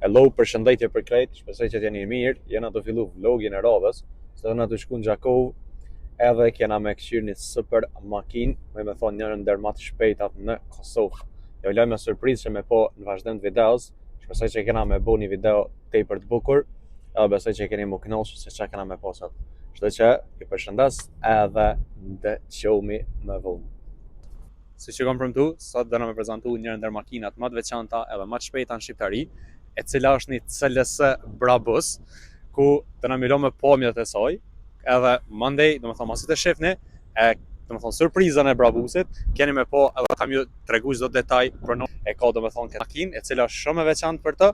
Hello, përshëndetje për krejt, shpresoj që t'jeni mirë. Jena të fillu vlogin e radhës, se na të shku në Gjakov, edhe kena me këshirë një super makinë, me thonë njërën ndër më të shpejtat në Kosovë. Jo loj me surprizë që me po në vazhdim të videos, shpresoj që kena me bo një video tepër të bukur, edhe besoj që keni më kënaqur se çka kena me po sot. Kështu që ju përshëndes edhe dëgjojmë më vonë. Si që kam premtu, sot do na me prezantu njërën ndër makinat më të veçanta edhe më të shpejta në shqiptari, e cila është një CLS Brabus, ku të na milo me pamjet e saj, edhe mandej, do me thonë, masit e shifni, do me thonë, surprizën e Brabusit, keni me po edhe kam ju tregu çdo detaj për në e ka, do me thonë, këtë makinë, e cila është shumë e veçantë për të,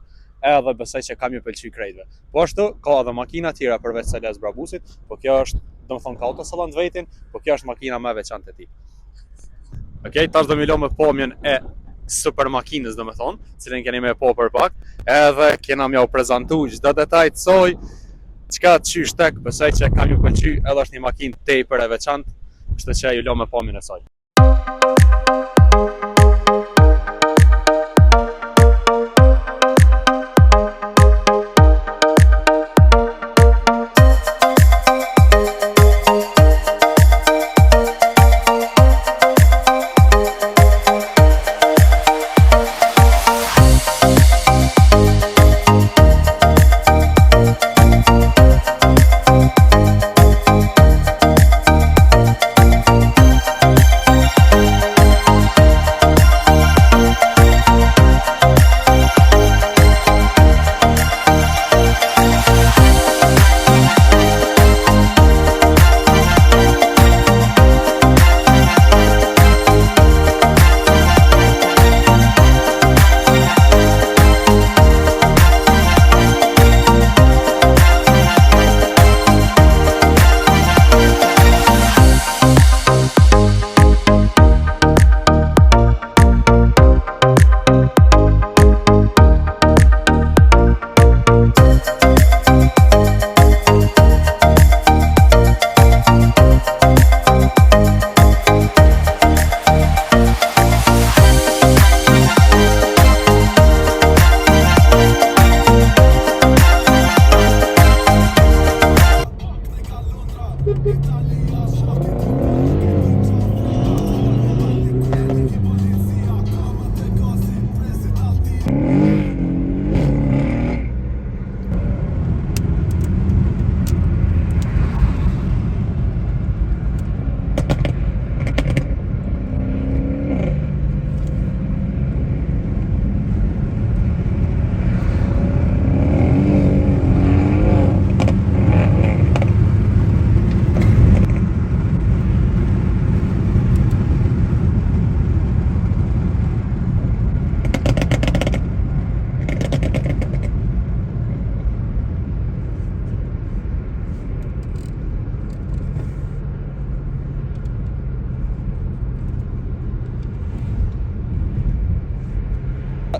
edhe besoj që kam ju pëlqy krejtve. Po ashtu, ka edhe makina tjera përveç CLS Brabusit, po kjo është, do me thonë, ka autosalon të vetin, po kjo është makina më e veçantë e tij. Okej, tash do milo me pamjen e super makinës, do me thonë, cilën keni me po për pak, edhe kena mja u prezentu çdo detaj të saj, çka të qysh tek, besoj që kam ju pëlqy, edhe është një makinë tepër e veçantë, kështu që ju lo me pamjen e saj.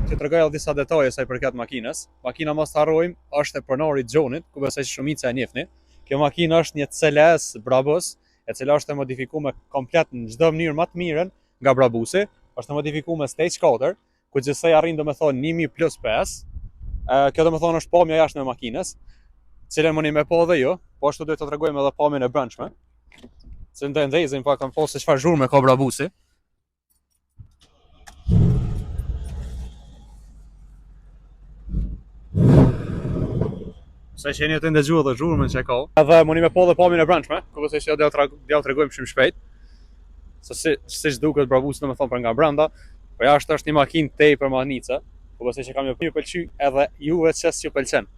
Të tregoj edhe disa detaje sa i përket makinës. Makina mos harrojmë është e pronarit Gjonit, ku besoj që shumica e njihni. Kjo makinë është një CLS Brabus, e cila është e modifikuar komplet në çdo mënyrë më të mirën nga Brabusi. Është e modifikuar me stage 4, ku gjithsej arrin domethënë 1000+5. Kjo domethënë është pamja jashtë e makinës, cilën mundi me po edhe ju, po ashtu duhet të tregojmë edhe pamjen e brendshme. Se ndezin pa kanë posë çfarë zhurmë ka Brabusi. Se që jeni të ndëgju edhe zhurmën që ka. Edhe mundi me po dhe pamjen e brendshme, ku besoj që t'ja tregojmë shumë shpejt. Se siç duket Brabusi domethënë për nga brenda, po jashtë është një makinë tepër manice, ku besoj që kam ju pëlqy edhe juve çes ju pëlqen.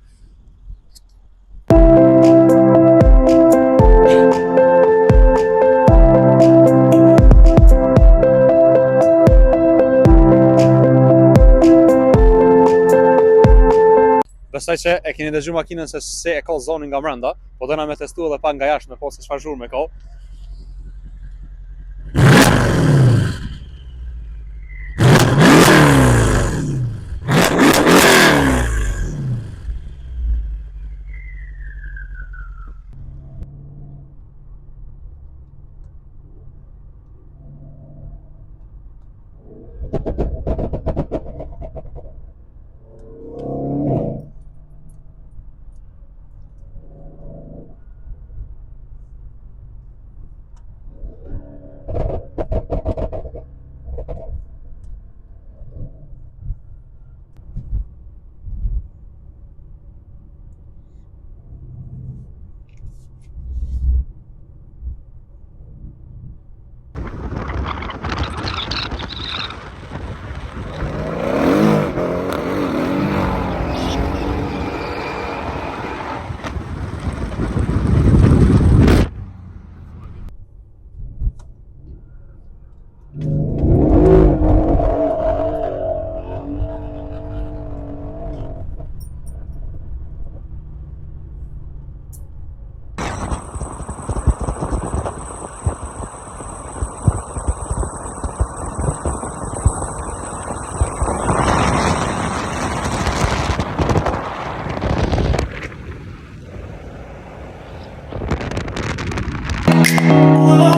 Besoj që e keni dëgju makinën se e ka zonin nga brenda, po do na me testu edhe pak nga jashtë me po se çfarë zhurmë ka.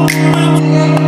Thank